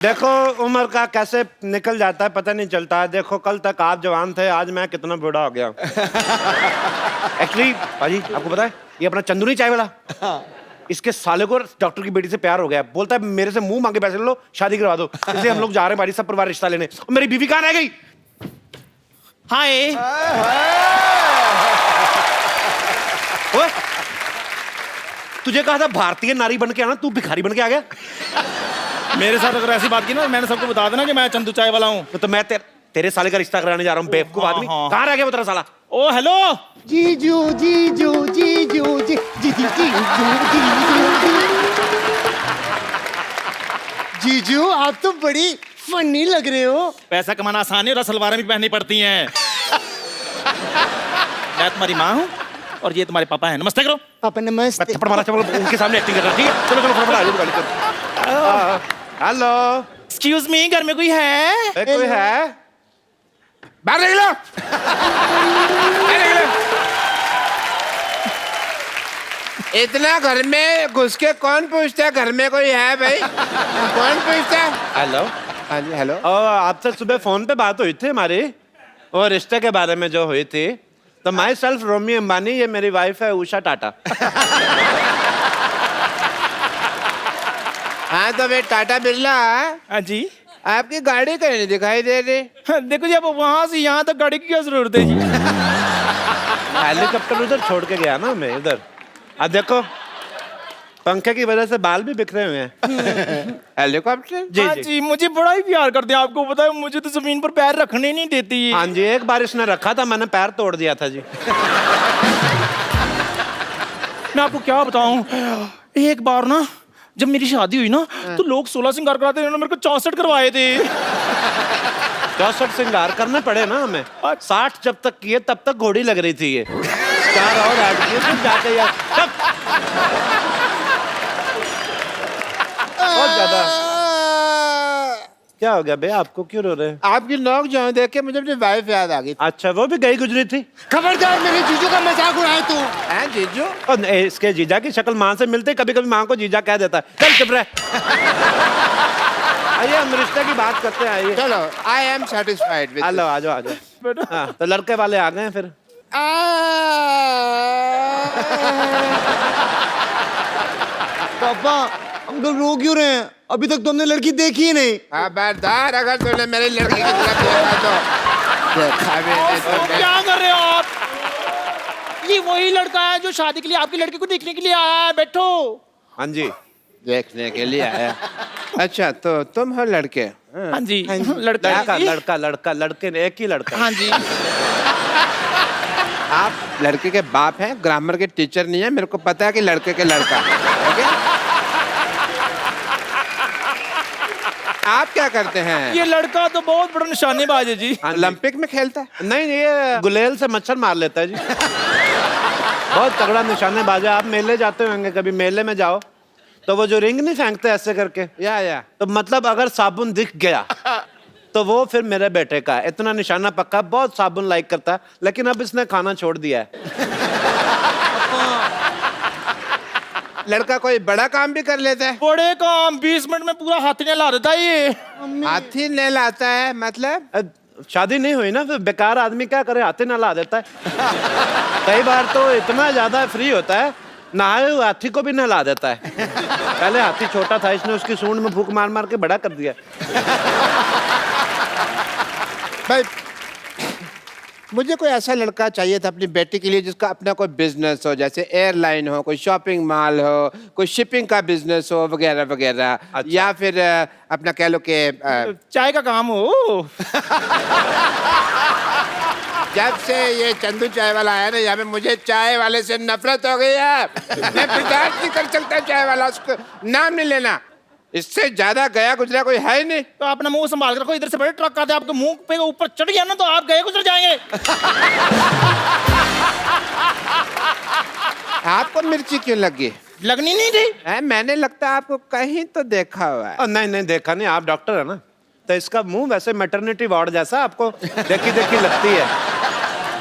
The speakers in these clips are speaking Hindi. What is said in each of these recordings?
देखो उम्र का कैसे निकल जाता है पता नहीं चलता है। देखो कल तक आप जवान थे, आज मैं कितना बूढ़ा हो गया। एक्चुअली भाजी आपको पता है ये अपना चंदू नहीं चाय वाला, इसके साले को डॉक्टर की बेटी से प्यार हो गया। बोलता है मेरे से मुंह मांगे पैसे ले लो, शादी करवा दो। इसलिए हम लोग जा रहे हैं भाजी सब परिवार रिश्ता लेने। और मेरी बीवी कहाँ रह गई? हाय तुझे कहा था भारतीय नारी बन के आना, तू भिखारी बन के आ गया। मेरे साथ अगर ऐसी बात की ना, मैंने सबको बता देना कि मैं चंदू चाय वाला हूँ। तो मैं तेरे साले का रिश्ता कराने जा रहा हूँ। बेवकूफ आदमी, कहाँ रह गया वो तेरा साला? ओ हेलो जीजू जीजू जीजू जी जी जी जीजू आप तो बड़ी फनी लग रहे हो। पैसा कमाना आसान है और सलवारें भी पहननी पड़ती हैं। मैं तुम्हारी माँ हूँ और ये तुम्हारे पापा हैं। नमस्ते करो। पापा नमस्ते। थप्पड़ मारा, चलो उनके सामने एक्टिंग कर रहा है, ठीक है? चलो चलो फटाफट आ जाओ गाड़ी पर। हेलो एक्सक्यूज मी, घर में कोई है? कोई है? बाहर निकलो। इतना घर में घुस के कौन पूछता है घर में कोई है भाई? कौन पूछता है? हेलो हाँ जी हेलो। आपसे सुबह फोन पे बात हुई थी हमारी, और रिश्ते के बारे में जो हुई थी। तो माई सेल्फ रोमी अंबानी, ये मेरी वाइफ है उषा टाटा। हाँ तो भाई टाटा बिरला, हाँ जी। आपकी गाड़ी कहीं नहीं दिखाई दे रही। देखो जी, अब वहां से यहाँ तक गाड़ी की क्या जरूरत है जी? हेलीकॉप्टर उधर छोड़ के गया ना मैं इधर। अब देखो पंखे की वजह से बाल भी बिखरे हुए हैं। हेलीकॉप्टर? जी हाँ जी, मुझे बड़ा ही प्यार करते हैं। आपको पता है मुझे तो जमीन पर पैर रखने नहीं देती है। हाँ जी, एक बार इसने रखा था, मैंने पैर तोड़ दिया था जी। मैं आपको क्या बताऊं, एक बार ना जब मेरी शादी हुई ना तो लोग 16 श्रृंगार कराते थे, मेरे को 64 करवाए थे। 64 श्रृंगार करने पड़े ना हमें। 60 जब तक किए तब तक घोड़ी लग रही थी ये। 4 और ऐड किए फिर जाके यार बहुत ज्यादा। क्या हो गया बे, आपको क्यों रो रहे हैं? आपकी नोक जो देख के मुझे अपनी वाइफ याद आ गई। अच्छा वो भी गई गुजरी थी? खबरदार मेरे जीजू का मजाक उड़ाए तू। हैं जीजू? और इसके जीजा की शक्ल माँ से मिलते, कभी कभी माँ को जीजा कह देता है। चल चुप रह। आइए हम रिश्ते की बात करते हैं, आइए। चलो I am satisfied with. Hello आ जाओ आ जाओ। हाँ तो लड़के वाले आ गए हैं फिर। पापा अंकल रो क्यों रहे हैं? अभी तक तुमने लड़की देखी ही नहीं। खबरदार अगर तूने मेरी लड़की की तरफ देखा तो देखा मैंने तो क्या कर रहे हो आप? ये वही लड़का है जो शादी के लिए आपकी लड़की को देखने के लिए आया है। बैठो। हाँ जी देखने के लिए आया। अच्छा तो तुम हो लड़के? हाँ जी, लड़का लड़का लड़का लड़का लड़के ने, एक ही लड़का। हाँ जी। आप लड़के के बाप हैं, ग्रामर के टीचर नहीं है। मेरे को पता है कि लड़के के लड़का। ओके आप क्या करते हैं? ये लड़का तो बहुत बड़ा निशानेबाज है जी। ओलंपिक में खेलता है? नहीं ये गुलेल से मच्छर मार लेता है जी। बहुत तगड़ा निशानेबाज है। आप मेले जाते होंगे, कभी मेले में जाओ तो वो जो रिंग नहीं फेंकते ऐसे करके, या तो मतलब अगर साबुन दिख गया तो वो फिर मेरे बेटे का है। इतना निशाना पक्का, बहुत साबुन लाइक करता है। लेकिन अब इसने खाना छोड़ दिया है। लड़का कोई बड़ा काम भी कर लेता है? बड़े काम 20 मिनट में पूरा हाथी ने ला देता है ये। हाथी ने लाता है मतलब? शादी नहीं हुई ना, फिर बेकार आदमी क्या करे, हाथी ना ला देता है। कई बार तो इतना ज्यादा फ्री होता है, नहाए हुए हाथी को भी नहला देता है। पहले हाथी छोटा था, इसने उसकी सूंड में फूंक मार मार के बड़ा कर दिया। भाई मुझे कोई ऐसा लड़का चाहिए था अपनी बेटी के लिए जिसका अपना कोई बिजनेस हो, जैसे एयरलाइन हो, कोई शॉपिंग मॉल हो, कोई शिपिंग का बिजनेस हो वगैरह वगैरह। अच्छा। या फिर अपना कह लो कि चाय का काम हो। जब से ये चंदू चाय वाला आया ना यहाँ पे, मुझे चाय वाले से नफरत हो गई है। मैं बर्दाश्त नहीं कर सकता चाय वाला, उसको नाम नहीं लेना। इससे ज्यादा गया गुजरा कोई है ही नहीं। तो अपना मुंह संभाल कर रखो, इधर से बड़े ट्रक आते हैं आपके मुंह पे ऊपर चढ़ गया ना तो आप गए गुजर जाएंगे। आपको मिर्ची क्यों लगी? लगनी नहीं थी। मैंने लगता है आपको कहीं तो देखा हुआ है। नहीं नहीं देखा नहीं, आप डॉक्टर है ना, तो इसका मुंह वैसे मैटरनिटी वार्ड जैसा आपको देखी देखी लगती है।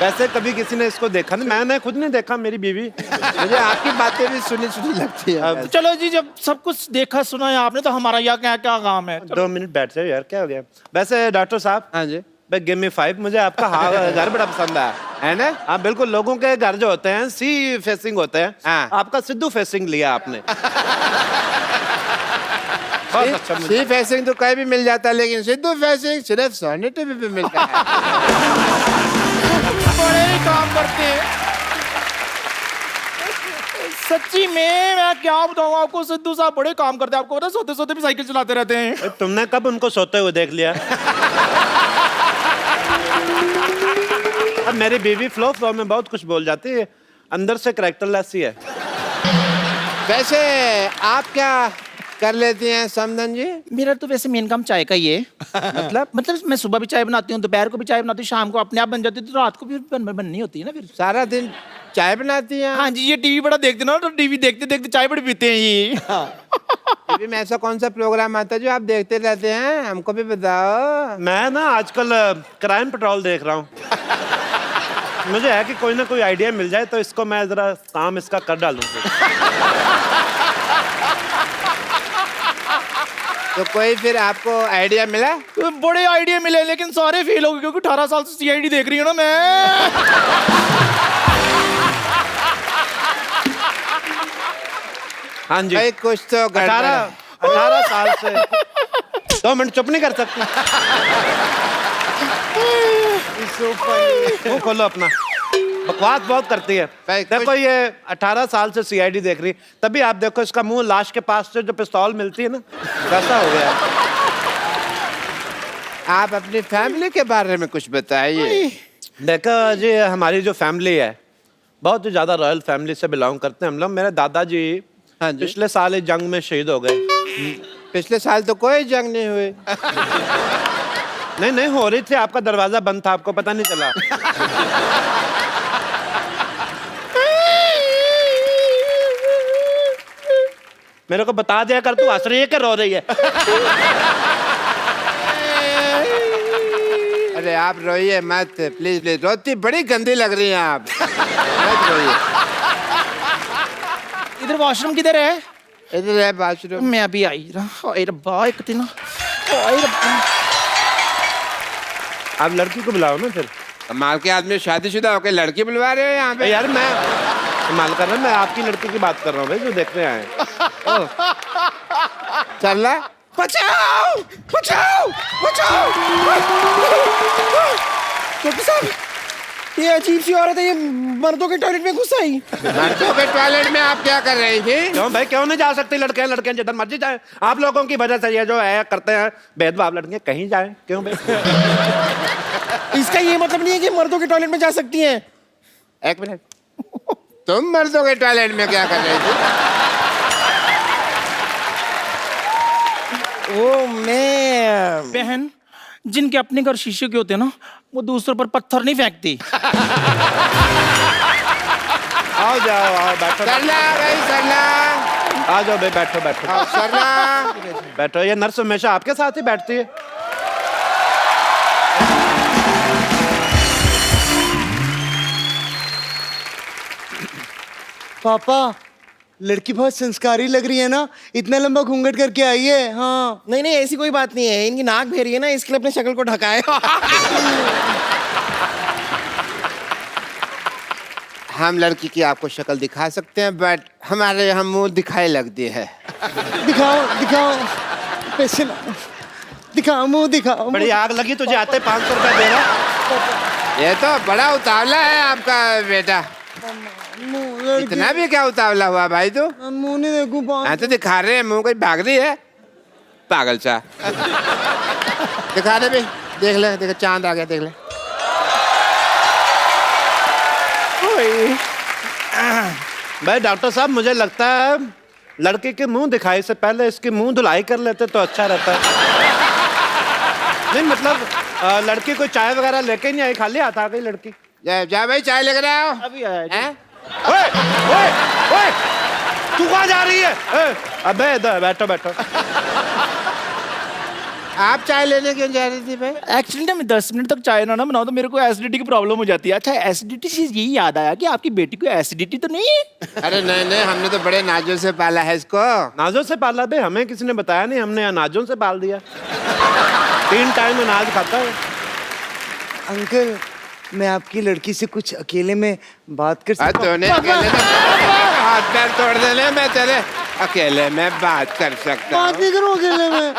वैसे कभी किसी ने इसको देखा नहीं, मैंने खुद नहीं देखा, मेरी बीवी। मुझे आपकी बातें भी सुनी सुनी लगती है। अब चलो जी, जब सब कुछ देखा सुना है आपने तो हमारा यहाँ क्या क्या काम है। 2 मिनट बैठ जाओ यार, क्या हो गया। वैसे डॉक्टर साहब, हाँ जी, भाई गिव मी 5, मुझे आपका घर बड़ा पसंद आया है ना? हाँ बिल्कुल, लोगों के घर जो होते हैं सी फेसिंग होते हैं, हाँ। आपका सिद्धू फेसिंग लिया आपने। बहुत अच्छा मुझे। सी फेसिंग तो कहीं भी मिल जाता है, लेकिन सिद्धू फेसिंग सिर्फ सोनी टीवी पे मिलता है। बड़े ही काम करते हैं सच्ची में। मैं क्या बताऊँ आपको, सिद्धू साहब बड़े काम करते हैं। आपको पता है, सोते सोते भी साइकिल चलाते रहते हैं। तुमने कब उनको सोते हुए देख लिया? अब मेरी बीवी फ्लो फ्लो में बहुत कुछ बोल जाती है, अंदर से कैरेक्टरलेस ही है। वैसे आप क्या कर लेती हैं समदन जी? मेरा तो वैसे मेन काम चाय का ही है। मतलब मैं सुबह भी चाय बनाती हूँ, दोपहर को भी चाय बनाती हूँ, शाम को अपने आप बन जाती है, तो रात को भी बननी होती है ना फिर। सारा दिन चाय बनाती हैं? हाँ जी, ये टीवी बड़ा देखते ना, तो टीवी देखते देखते चाय बड़ी पीते हैं ये। टीवी में ऐसा कौन सा प्रोग्राम आता है जो आप देखते रहते हैं? हमको भी बताओ। मैं ना आजकल क्राइम पेट्रोल देख रहा हूँ। मुझे है कि कोई ना कोई आइडिया मिल जाए तो इसको मैं जरा काम इसका कर डालूं। तो कोई फिर आपको आइडिया मिला? तो बड़े आइडिया मिले, लेकिन सारे फेल हो गए, क्योंकि 18 साल से सीआईडी देख रही हूँ ना मैं। हाँ जी, भाई कुछ तो 18 साल से 2 मिनट चुप नहीं कर सकते? वो खोलो अपना, बकवास बहुत करती है। भाई, देखो ये 18 साल से सीआईडी देख रही, तभी आप देखो इसका मुंह लाश के पास से जो पिस्तौल मिलती है ना, वैसा हो गया। आप अपनी फैमिली के बारे में कुछ बताइए। देखो जी, हमारी जो फैमिली है बहुत ही ज्यादा रॉयल फैमिली से बिलोंग करते हैं हम लोग। मेरे दादाजी हाँ जी। पिछले साल एक जंग में शहीद हो गए। पिछले साल तो कोई जंग नहीं हुई। नहीं हो रही थी, आपका दरवाजा बंद था, आपको पता नहीं चला। मेरे को बता दिया कर, तू हंस रही है कि रो रही है? अरे आप रोइए मत, प्लीज प्लीज। रोती बड़ी गंदी लग रही हैं आप, मत रोइए। इधर वॉशरूम किधर है? इधर है बाथरूम। मैं अभी आई रहा। ओए रब्बा, एक दिन ओए रब्बा। आप लड़की को बुलाओ ना फिर। कमाल के आदमी, शादीशुदा होकर लड़की बुलवा रहे हो यहाँ पे? यार मैं कमाल कर रहा हूँ, मैं आपकी लड़की की बात कर रहा हूँ भाई, जो देखने आए हैं। चल रहा? बचाओ बचाओ बचाओ। डॉक्टर साहब, ये अजीब सी औरत है, ये मर्दों के टॉयलेट में घुस आई। मर्दों के टॉयलेट में आप क्या कर रही थी? क्यों भाई, क्यों नहीं जा सकती? लड़के जिधर मर्जी जाए। आप लोगों की वजह से ये जो है करते हैं भेदभाव, लड़कियां कहीं जाए, क्यों भाई? इसका ये मतलब नहीं है कि मर्दों के टॉयलेट में जा सकती हैं। एक मिनट, तुम मर्दों के टॉयलेट में क्या कर रही थी? ओ मैं बहन, जिनके अपने घर शीशे के होते हैं ना, वो दूसरों पर पत्थर नहीं फेंकती। आओ जाओ, आओ बैठो। सरला भाई, सरला आ जाओ भाई, बैठो बैठो आओ, सरला। बैठो। ये नर्स हमेशा आपके साथ ही बैठती है। पापा, लड़की बहुत संस्कारी लग रही है ना, इतना लंबा घूंघट करके आई है। हाँ नहीं नहीं, ऐसी कोई बात नहीं है, इनकी नाक भेरी है ना, इसके लिए अपनी शक्ल को ढका है। हम लड़की की आपको शक्ल दिखा सकते हैं, बट हमारे यहाँ मुंह दिखाई लगती है। दिखाओ दिखाओ, पैसे लाओ। दिखाओ मुंह दिखाओ। बड़ी आग लगी तुझे आते 500 रुपया दे रहा। ये तो बड़ा उतावला है आपका बेटा। इतना भी क्या उतावला हुआ भाई तू? मुंह नहीं देखूं। हाँ तो दिखा रहे हैं, मुंह कोई भाग रही है पागल सा। दिखा दे भाई, देख ले, देख चांद आ गया, देख ले। भाई डॉक्टर साहब, मुझे लगता है लड़के के मुंह दिखाई से पहले इसकी मुंह धुलाई कर लेते तो अच्छा रहता है। नहीं मतलब लड़की कोई चाय वगैरह लेके नहीं आई, खाली हाथ आ गई लड़की। जा भाई, चाय लेकर आओ। अभी आया जी। हैं? ओए, ओए, ओए, तू कहाँ जा रही है? अबे इधर बैठो बैठो। आप चाय लेने क्यों जा रही थी भाई? एक्चुअली ना मैं 10 मिनट तक चाय ना बनाऊं तो मेरे को एसिडिटी की प्रॉब्लम हो जाती है। अच्छा, एसिडिटी से यही याद आया कि आपकी बेटी को एसिडिटी तो नहीं है? अरे नहीं नहीं, हमने तो बड़े नाजों से पाला है इसको। नाजों से पाला बे? हमें किसी ने बताया नहीं, हमने अनाजों से पाल दिया। 3 टाइम अनाज खाता है। अंकल, मैं आपकी लड़की से कुछ अकेले में बात कर सकता हूँ? तूने अकेले में हाथ पैर तोड़ देने, मैं तेरे अकेले में बात कर सकता बात हूँ। नहीं करूँ अकेले में।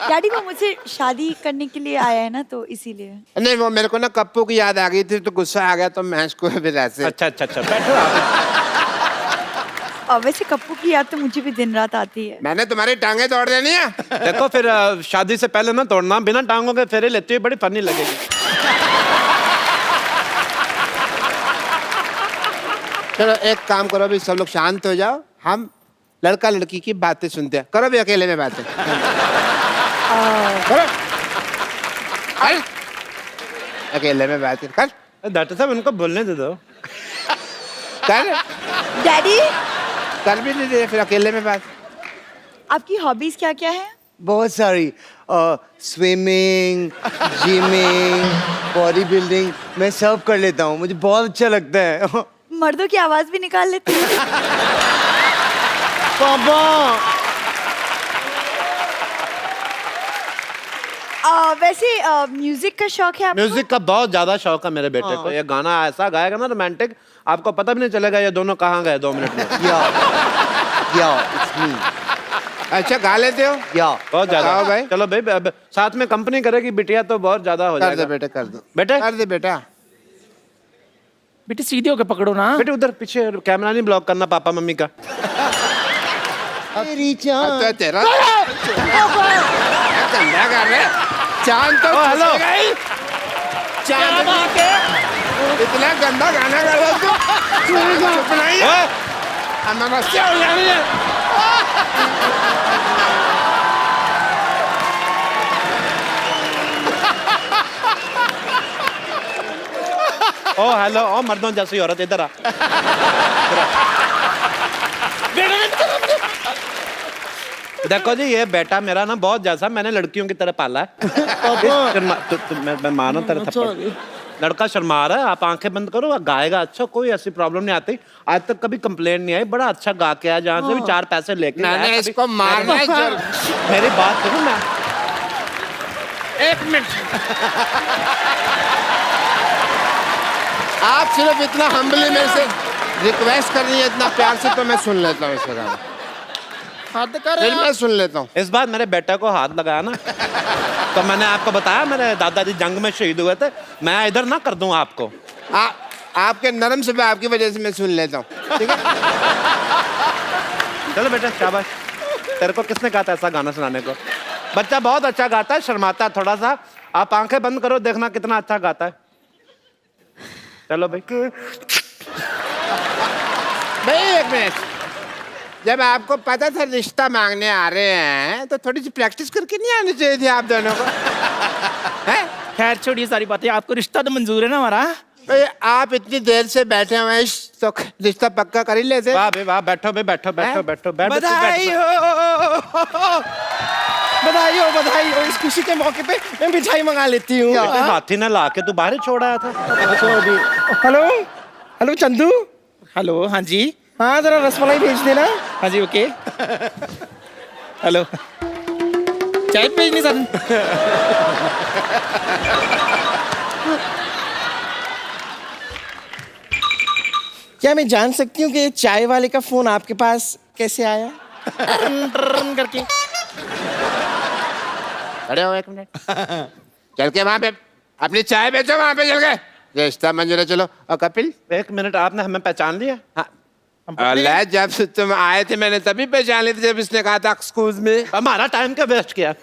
डैडी वो मुझसे शादी करने के लिए आया है ना, तो इसीलिए। नहीं, वो मेरे को ना कप्पू की याद आ गई थी तो गुस्सा आ गया, तो मैं इसको फिर ऐसे। अच्छा, बैठो आप। और वैसे कप्पू की याद तो मुझे भी दिन रात आती है। मैंने तुम्हारी टांगे तोड़ देनी है। देखो फिर शादी से पहले ना तोड़ना, बिना टांगों के फेरे लेती हुई बड़ी फनी लगेगी। चलो एक काम करो, अभी सब लोग शांत हो जाओ, हम लड़का लड़की की बातें सुनते हैं। करो भी अकेले में बातें। करो। कर। अकेले में बातें कर। डॉक्टर साहब उनको बोलने दे दो। कर। डैडी, कर भी नहीं दे, फिर अकेले में बात। आपकी हॉबीज क्या क्या है? बहुत सारी। स्विमिंग, जिमिंग, बॉडी बिल्डिंग, मैं सब कर लेता हूँ, मुझे बहुत अच्छा लगता है। मर्दों की आवाज भी निकाल लेते हैं? पापा, वैसे म्यूजिक का शौक है आपको? म्यूजिक का बहुत ज्यादा शौक है मेरे बेटे को। ये गाना ऐसा गाएगा ना रोमांटिक, आपको पता भी नहीं चलेगा ये दोनों कहाँ गए 2 मिनट में। या इट्स मी। अच्छा गा लेते हो? या बहुत ज्यादा। गाओ भाई। चलो भाई, अब साथ में कंपनी करेगी बिटिया तो बहुत ज्यादा हो कर दे जाएगा। बेटे, कर दो बेटे? कर दे बेटा। बेटी सीधे होके पकड़ो ना। बेटे उधर पीछे कैमरा नहीं ब्लॉक करना पापा मम्मी का। मेरी जान। तो तेरा गंदा कर रहे, चांद तो हेलो। फंसेगा ही। चांद इतना गंदा गाना गा रहा तू, चुप नहीं है। नमस्ते हो जानी है। ओ हेलो, ओ मर्दों जैसी औरत इधर आ। देखो जी, ये बेटा मेरा ना बहुत जैसा मैंने लड़कियों की तरह पाला है। मैं मानो तेरा थप्पड़। लड़का शर्मा रहा है, आप आंखें बंद करो, गाएगा अच्छा, कोई ऐसी प्रॉब्लम नहीं आती। आज तक कभी कंप्लेंट नहीं आई, बड़ा अच्छा गा के आया, जहाँ से भी 4 पैसे लेके आया। मैंने कभी- इसको मारना है जरूर। मेरी बात सुनो ना। 1 मिनट। आप सिर्फ इतना हम्बली मेरे से रिक्वेस्ट कर रही है, इतना प्यार से, तो मैं सुन लेता हूँ इसका गाना। हाथ कर फिर मैं सुन लेता हूँ। इस बार मेरे बेटे को हाथ लगाया ना, तो मैंने आपको बताया मेरे दादाजी जंग में शहीद हुए थे, मैं इधर ना कर दूं आपको। आपके नरम से आपकी वजह से मैं सुन लेता हूँ, ठीक है? चलो बेटा, शाबाश। तेरे को किसने कहा था ऐसा गाना सुनाने को? बच्चा बहुत अच्छा गाता है, शर्माता है थोड़ा सा। आप आंखें बंद करो, देखना कितना अच्छा गाता है। चलो भाई। भाई 1 मिनट, जब आपको पता था रिश्ता मांगने आ रहे हैं तो थोड़ी सी प्रैक्टिस करके नहीं आनी चाहिए थी आप दोनों को? हैं? खैर छोड़िए सारी बातें, आपको रिश्ता तो मंजूर है ना हमारा? भाई आप इतनी देर से बैठे हुए हैं, तो रिश्ता पक्का कर ही लेते। वाह भाई वाह, बैठो भाई, बैठो बैठो बैठो बैठो। बधाई हो, बधाई हो। इस खुशी के मौके पे मैं मिठाई मंगा लेती हूँ। बेटे, हाथी ने ला के तू बाहर ही छोड़ आया था। Hello hello Chandu. हेलो, हाँ जी, हाँ जरा रसमलाई भेज देना। हाँ जी, ओके। हेलो, चाय भेजनी सर। क्या मैं जान सकती हूँ कि चाय वाले का फोन आपके पास कैसे आया? करके खड़े हो 1 मिनट। चल के वहां पे अपनी चाय बेचो, वहां पे चल के रिश्ता मंजूर है। चलो। और कपिल, 1 मिनट, आपने हमें पहचान लिया? अल्लाह, जब तुम आए थे मैंने तभी पहचान ली थी, जब इसने कहा था एक्सक्यूज में। हमारा टाइम क्या वेस्ट किया?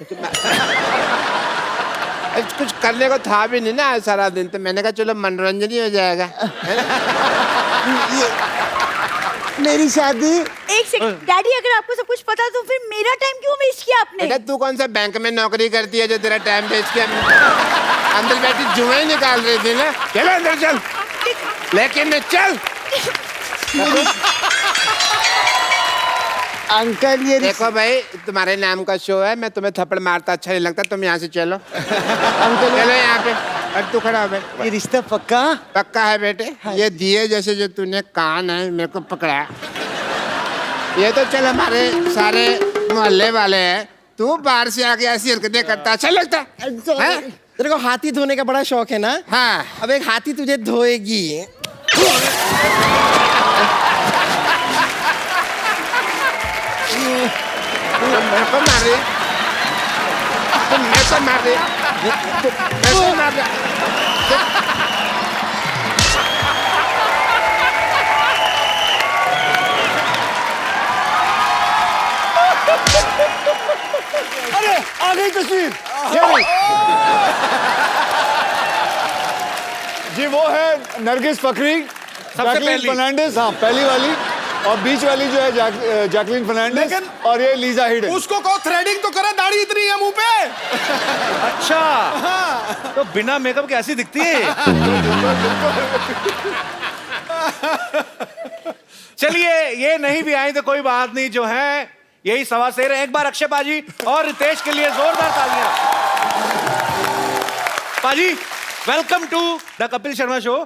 कुछ करने को था भी नहीं ना आज सारा दिन, तो मैंने कहा चलो मनोरंजन ही हो जाएगा। मेरी शादी। एक सेकंड डैडी, अगर आपको सब कुछ पता है तो फिर मेरा टाइम क्यों वेस्ट किया आपने? बेटा तू कौन सा बैंक में नौकरी करती है जो तेरा टाइम वेस्ट किया? अंदर बैठी जुए ही निकाल रही थी ना। चलो अंदर चल, लेकिन चल। अंकल ये देखो भाई, तुम्हारे नाम का शो है, मैं तुम्हें थप्पड़ मारता अच्छा नहीं लगता, तुम यहाँ से चलो। अंकल चलो यहाँ पे, अब तू खड़ा हो भाई। ये रिश्ता पक्का? पक्का है बेटे। ये दिए जैसे जो तूने कान है मेरे को पकड़ा, ये तो चल हमारे सारे मोहल्ले वाले हैं, तू बाहर से आके ऐसी हरकतें करता अच्छा लगता है? तेरे को हाथी धोने का बड़ा शौक है ना? हाँ। अब एक हाथी तुझे धोएगी। मेरे को मार रही, तुम मेरे को मार रही, मेरे को मार रही। अरे आ गई तस्वीर। जी वो है नरगिस फकरी, जैकलीन पहली। फर्नांडिस, हाँ पहली वाली, और बीच वाली जो है जैकलीन फर्नांडिस, और ये लीजा हिडन। उसको कहो थ्रेडिंग तो करे, दाढ़ी इतनी है मुंह पे। अच्छा, तो बिना मेकअप के ऐसी दिखती है। चलिए, ये नहीं भी आई तो कोई बात नहीं, जो है यही सवा शेर है। एक बार अक्षय पाजी और रितेश के लिए जोरदार तालियां। पाजी, welcome to the Kapil Sharma show.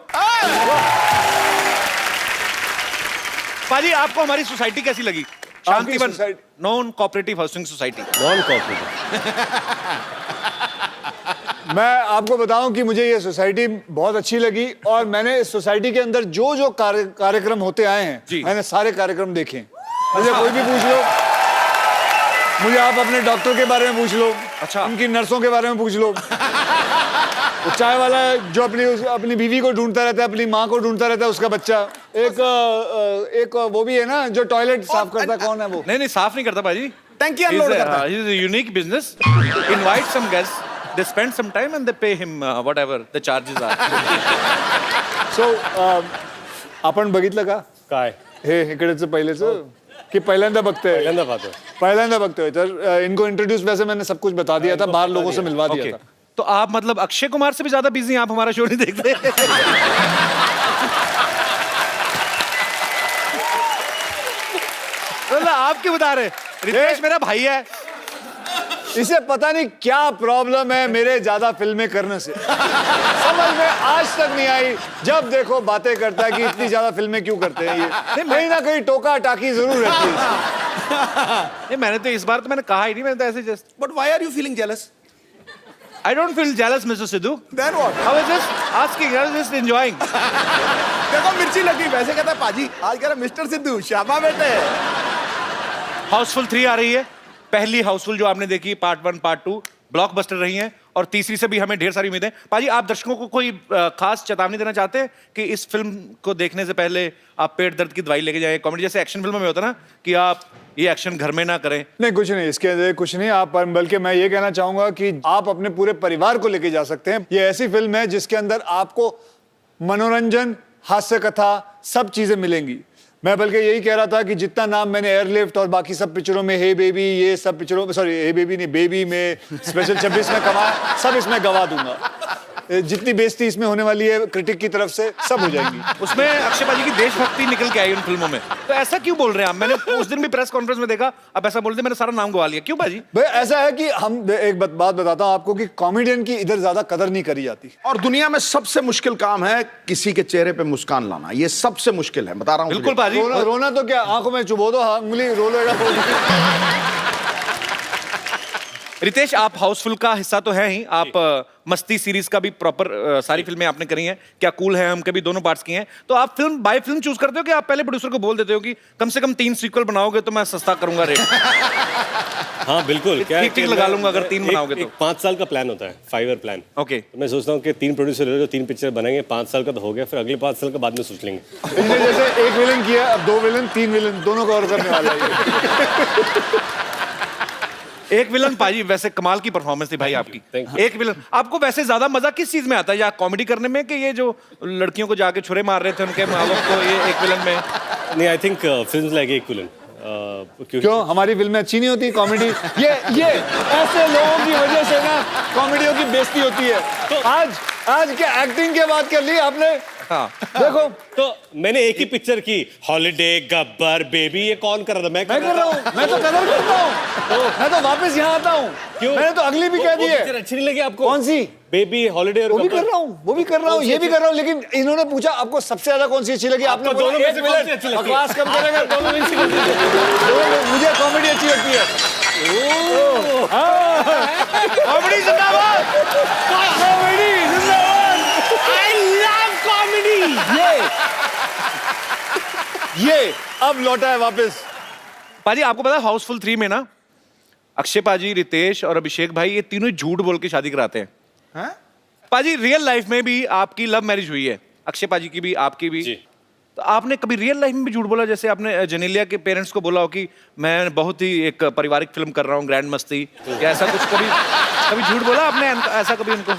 पाजी, आपको हमारी सोसाइटी कैसी लगी? Shantivan society? Non cooperative housing society. Non cooperative. मैं आपको बताऊं कि मुझे ये सोसाइटी बहुत अच्छी लगी, और मैंने इस सोसाइटी के अंदर जो जो कार्यक्रम होते आए जी। हैं, मैंने सारे कार्यक्रम देखे। मुझे कोई भी पूछ लो, मुझे आप अपने डॉक्टर के बारे में पूछ लो, अच्छा। उनकी नर्सों के बारे में पूछ लो, वो चाय वाला जो अपनी बीवी को ढूंढता रहता है, अपनी माँ को ढूंढता रहता है, उसका बच्चा, एक वो भी है ना जो टॉयलेट साफ करता है, कौन है वो? नहीं, साफ नहीं करता पाजी, टंकी अनलोड करता है। He's a unique business. Invite some guests, they spend some time and they pay him whatever the charges are. सो आपण बघितलं का काय हे इकडेच पहिलेच की पहिल्यांदा बघतोय? पहिल्यांदा पाहतोय. पहिल्यांदा बघतोय, तर इनको इंट्रोड्यूस वैसे मैंने सब कुछ बता दिया था, बाहर लोगों से मिलवा दिया Okay. था। तो आप मतलब अक्षय कुमार से भी ज्यादा बिजी हैं, आप हमारा शो नहीं देखते? मतलब आप क्यों बता रहे? रितेश मेरा भाई है। इसे पता नहीं क्या प्रॉब्लम है मेरे ज्यादा फिल्में करने से, समझ में आज तक नहीं आई। जब देखो बातें करता है कि इतनी ज्यादा फिल्में क्यों करते हैं ये, कहीं ना कहीं टोका टाकी जरूर रहती है। नहीं, मैंने तो इस बार तो मैंने कहा ही नहीं, मैंने तो ऐसे just but why are you feeling jealous? I don't feel jealous, Mr. Sidhu. Then what? I was just asking, I was just enjoying. देखो मिर्ची लगी, वैसे कहता है पाजी, आज कह रहा मिस्टर सिद्धू, शाबा बेटे। हाउसफुल 3 आ रही है। पहली हाउसफुल जो आपने देखी, पार्ट 1 पार्ट 2 ब्लॉकबस्टर रही हैं, और तीसरी से भी हमें ढेर सारी उम्मीदें। पाजी, आप दर्शकों को कोई खास चेतावनी देना चाहते हैं कि इस फिल्म को देखने से पहले आप पेट दर्द की दवाई लेके जाएं? कॉमेडी जैसे एक्शन फिल्मों में होता है ना कि आप ये एक्शन घर में ना करें। नहीं, कुछ नहीं, इसके अंदर कुछ नहीं आप, बल्कि मैं ये कहना चाहूंगा कि आप अपने पूरे परिवार को लेके जा सकते हैं। ये ऐसी फिल्म है जिसके अंदर आपको मनोरंजन, हास्य कथा, सब चीजें मिलेंगी। मैं बल्कि यही कह रहा था कि जितना नाम मैंने एयरलिफ्ट और बाकी सब पिक्चरों में, हे बेबी, ये सब पिक्चरों में, सॉरी हे बेबी नहीं, बेबी में, स्पेशल 26 में कमाया, सब इसमें गवा दूंगा। जितनी बेइज्जती इसमें होने वाली है क्रिटिक की तरफ से, सब हो जाएंगी। उसमें अक्षय पाजी की देशभक्ति निकल के आई उन फिल्मों में, तो ऐसा क्यों बोल रहे हैं आप? मैंने उस दिन भी प्रेस कॉन्फ्रेंस में देखा, अब ऐसा बोलते मैंने सारा नाम गवा लिया, क्यों पाजी? भाई ऐसा है कि हम एक बात बताता हूँ आपको कि कॉमेडियन की इधर ज्यादा कदर नहीं करी जाती। और दुनिया में सबसे मुश्किल काम है किसी के चेहरे पे मुस्कान लाना, ये सबसे मुश्किल है, बता रहा हूँ बिल्कुल तुझे। पाजी। रोना तो क्या, आंखों में चुबो दो, उंगली रो लेगा। रितेश, आप हाउसफुल का हिस्सा तो है ही, आप मस्ती सीरीज का भी प्रॉपर सारी फिल्में आपने करी हैं, क्या कूल है हम के भी दोनों पार्ट्स की हैं, तो आप फिल्म बाय फिल्म चूज करते हो कि आप पहले प्रोड्यूसर को बोल देते हो कि कम से कम 3 सीक्वल बनाओगे तो मैं सस्ता करूंगा रेट? हाँ बिल्कुल, क्या है ठीक-ठीक कि लगा मैं- लूंगा अगर 3 बनाओगे तो। एक 5 साल का प्लान होता है, 5 ईयर प्लान। ओके। तो मैं सोचता हूँ कि 3 प्रोड्यूसर ले लो, 3 पिक्चर बनाएंगे, 5 साल का तो हो गया, फिर अगले 5 साल का बाद में सोच लेंगे। इनने जैसे एक विलन किया, अब 2 विलन, 3 विलन, दोनों कवर करने वाला है। एक विलन पाजी, वैसे कमाल की परफॉर्मेंस थी भाई आपकी। Thank you. एक विलन, आपको वैसे ज्यादा मजा किस चीज में आता है, या कॉमेडी करने में, कि ये जो लड़कियों को जाके छुरे मार रहे थे उनके माँ बाप को, ये एक विलन में? नहीं, आई थिंक फिल्म लाइक एक विलन। क्यों हमारी फिल्में अच्छी नहीं होती? कॉमेडी ये ऐसे लोगों की वजह से ना कॉमेडियों की बेइज्जती होती है। आज के एक्टिंग के बात कर ली आपने, हाँ देखो तो मैंने एक ही पिक्चर की, हॉलिडे, गब्बर, बेबी, ये कौन कर रहा था? मैं मैं कर रहा हूँ, मैं तो कदर करता हूँ, मैं तो वापस यहाँ आता हूँ। क्यों? मैंने तो अगली भी कह दी पिक्चर है। अच्छी नहीं लगी आपको? कौन सी? बेबी, हॉलिडे और वो भी गब्बर। कर रहा हूँ, वो भी कर रहा हूँ, ये भी कर रहा हूँ, लेकिन इन्होंने पूछा आपको सबसे ज्यादा कौन सी अच्छी लगी? आपने आपको दोनों में से कौन सी अच्छी लगी? बकवास कम करेगा, दोनों में से कौन सी? मुझे कॉमेडी अच्छी लगती है। कॉमेडी जिंदाबाद, कॉमेडी जिंदाबाद। I love comedy! ये अब लौटा है वापस। पाजी आपको पता है हाउसफुल 3 में ना अक्षय पाजी, रितेश और अभिषेक भाई ये तीनों ही झूठ बोल के शादी कराते हैं। पाजी रियल लाइफ में भी आपकी लव मैरिज हुई है, अक्षय पाजी की भी, आपकी भी। जी। तो आपने कभी रियल लाइफ में भी झूठ बोला? जैसे आपने जेनेलिया के पेरेंट्स को बोला हो कि मैं बहुत ही एक पारिवारिक फिल्म कर रहा हूँ, ग्रैंड मस्ती, या ऐसा कुछ कभी कभी झूठ बोला आपने ऐसा कभी उनको?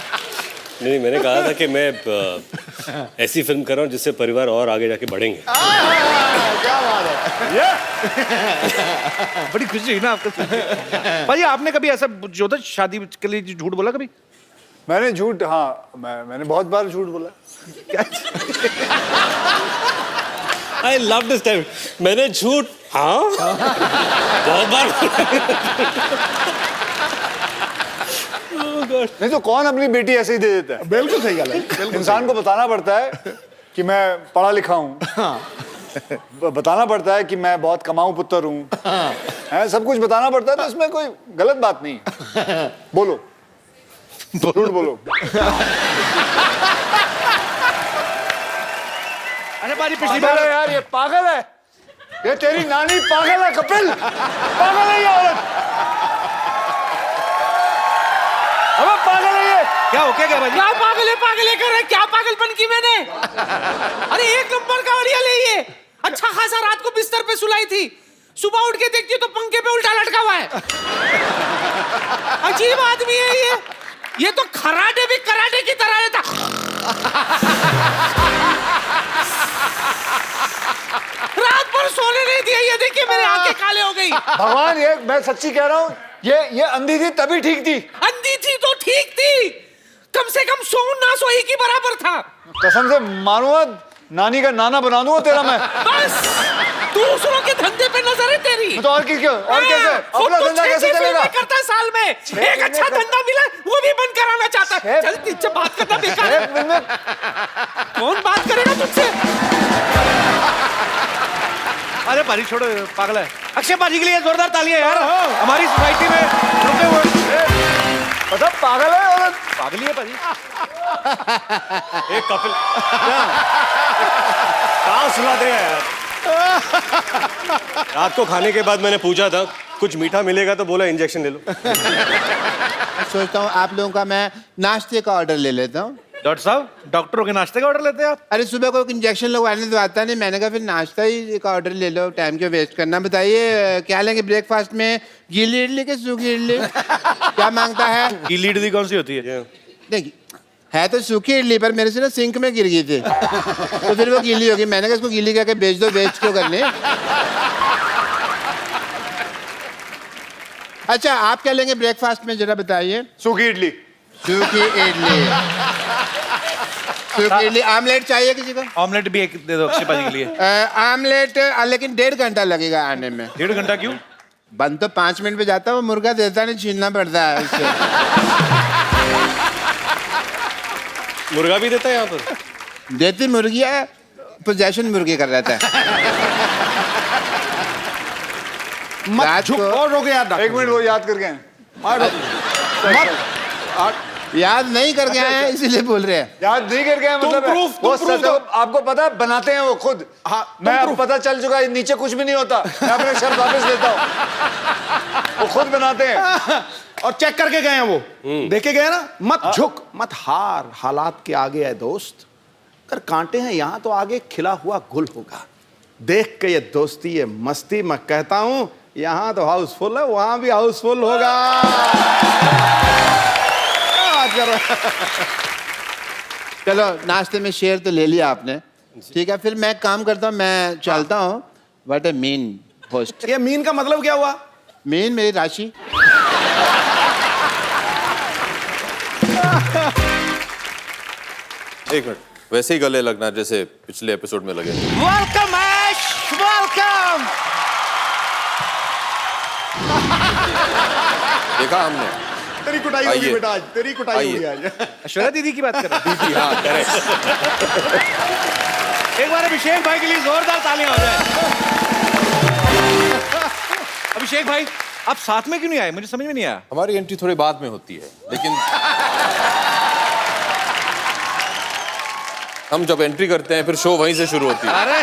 नहीं, मैंने कहा था कि मैं ऐसी फिल्म कर रहा हूँ जिससे परिवार और आगे जाके बढ़ेंगे। क्या बात है। बड़ी खुशी हुई ना आपको सुन के। भाई आपने कभी ऐसा जो था शादी के लिए झूठ बोला कभी? मैंने झूठ, हाँ मैंने बहुत बार झूठ बोला। I love this time. मैंने झूठ, हाँ बहुत बार। नहीं तो कौन अपनी बेटी ऐसे ही दे देता है? बिल्कुल सही गल है। इंसान को बताना पड़ता है कि मैं पढ़ा लिखा हूँ, बताना पड़ता है कि मैं बहुत कमाऊं पुत्र हूँ, सब कुछ बताना पड़ता है, तो इसमें कोई गलत बात नहीं है। बोलो, झूठ बोलो। अरे पाजी पिछली पागल बार है यार, ये पागल है, ये तेरी नानी पागल है कपिल, पागल है ये औरत, अबे पागल है ये। क्या हो क्या भाई? क्या पागल है कर रहे? क्या पागलपन की मैंने? अरे एक नंबर का बढ़िया ले ये। अच्छा खासा रात को बिस्तर पे सुलाई थी, सुबह उठ के देखती तो पंखे पे उल्टा लटका हुआ है। अजीब आदमी है ये तो खराटे भी कराटे की तरह रहता। रात भर सोने नहीं दिया, ये देखिए मेरे आंखें काले हो गई। भगवान, ये मैं सच्ची कह रहा हूँ, ये अंधी थी तभी ठीक थी। अंधी थी तो ठीक थी, कम से कम सो ना सोई की बराबर था। कसम से मानूंगा, नानी का नाना बना दूंगा तेरा मैं। बस दूसरों के धंधे पे नजर है तेरी। तो और क्यों, और कैसे अपना धंधा कैसे चलेगा? करता है साल में एक अच्छा धंधा मिला, वो भी बंद कराना चाहता है। चल तुझसे बात करना बेकार है। कौन बात करेगा तुझसे? अरे पाजी छोड़ो, पागल है। अक्षय पाजी के लिए जोरदार तालियां यार, हमारी सोसाइटी में रुके हुए। मतलब पागल है औरत, पागल ही है पाजी। एक कपिल कहाँ सुनाते हैं यार। रात को खाने के बाद मैंने पूछा था कुछ मीठा मिलेगा, तो बोला इंजेक्शन ले लो। सोचता हूँ आप लोगों का मैं नाश्ते का ऑर्डर ले लेता हूँ। डॉक्टर साहब, डॉक्टरों के नाश्ते का ऑर्डर लेते हैं आप? अरे सुबह को इंजेक्शन लगवाने तो आता नहीं, मैंने कहा फिर नाश्ता ही का ऑर्डर ले लो, टाइम क्यों वेस्ट करना। बताइए क्या लेंगे ब्रेकफास्ट में? गीली इडली के सूखी इडली? क्या मांगता है? गीली इडली कौन सी होती है? नहीं है तो सूखी इडली, पर मेरे से ना सिंक में गिर गई थी तो फिर वो गीली होगी। मैंने कहा इसको गीली करके बेच दो, वेस्ट क्यों करने। अच्छा आप क्या लेंगे ब्रेकफास्ट में जरा बताइए? सूखी इडली। सूखी इडली, सूखी इडली। आमलेट चाहिए किसी को? ऑमलेट भी एक दे दो अक्षय पाजी के लिए। आमलेट लेकिन 1.5 घंटा लगेगा आने में। 1.5 घंटा क्यों? बन तो 5 मिनट में जाता है, वो मुर्गा देता नहीं, छीनना पड़ता है उससे। मुर्गा भी देता है यहाँ पर? देती मुर्गी है, पोजेशन मुर्गी कर रहता है। मत रात झुक को- और रोके यार एक डॉक्टर। मिनट, वो याद करके आए। याद नहीं करके आए हैं इसीलिए बोल रहे हैं। याद नहीं करके आए मतलब है। proof- वो तुम proof दो। आपको पता है बनाते हैं वो खुद। हाँ, मैं तुम अब पता चल चुका है नीचे कुछ भी नहीं होता, मैं अपने शर्त वापस लेता हूँ, वो खुद बनाते हैं। और चेक करके गए हैं वो, देखे गए ना। मत झुक, मत हार, हालात के आगे है दोस्त। अगर कांटे हैं यहाँ तो आगे खिला हुआ गुल होगा। देख के ये दोस्ती, ये मस्ती, मैं कहता हूँ यहाँ तो हाउसफुल है, वहां भी हाउसफुल होगा। क्या बात कर रहे हैं? चलो नाश्ते में शेयर तो ले लिया आपने, ठीक है। फिर मैं काम करता हूँ, मैं चलता हूँ। What A mean host. ये मीन का मतलब क्या हुआ? मीन मेरी राशि। एक मिनट, वैसे ही गले लगना जैसे पिछले एपिसोड में लगे। वेलकम ऐश, वेलकम। देखा हमने। तेरी कुटाई होगी आइए। बेटा आज, तेरी कुटाई आइए। होगी आज। ऐश्वर्या दीदी की बात कर रहे दीदी, हाँ करेक्ट। हैं। एक बार अभिषेक भाई के लिए जोरदार तालियां हो जाए। अभिषेक भाई, आप साथ में क्यों नहीं आए? मुझे समझ में नहीं आया। हमारी एंट्री थोड़ी बाद में होती है, लेकिन हम जब एंट्री करते हैं फिर शो वहीं से शुरू होती है। अरे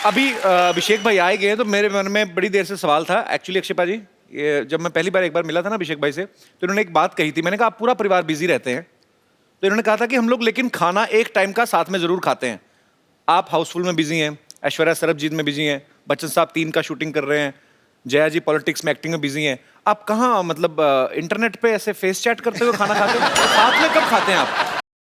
अभी अभिषेक भाई आए गए तो मेरे मन में बड़ी देर से सवाल था एक्चुअली। अक्षिपा जी, ये जब मैं पहली बार एक बार मिला था ना अभिषेक भाई से, तो इन्होंने एक बात कही थी। मैंने कहा आप पूरा परिवार बिजी रहते हैं, तो इन्होंने कहा था कि हम लोग लेकिन खाना एक टाइम का साथ में जरूर खाते हैं। आप हाउसफुल में बिजी हैं, ऐश्वर्या सरबजीत में बिजी हैं, बच्चन साहब 3 का शूटिंग कर रहे हैं, जया जी पॉलिटिक्स में एक्टिंग में बिजी हैं। आप कहाँ मतलब इंटरनेट पे ऐसे फेस चैट करते हुए खाना खाते हैं? साथ में कब खाते हैं आप?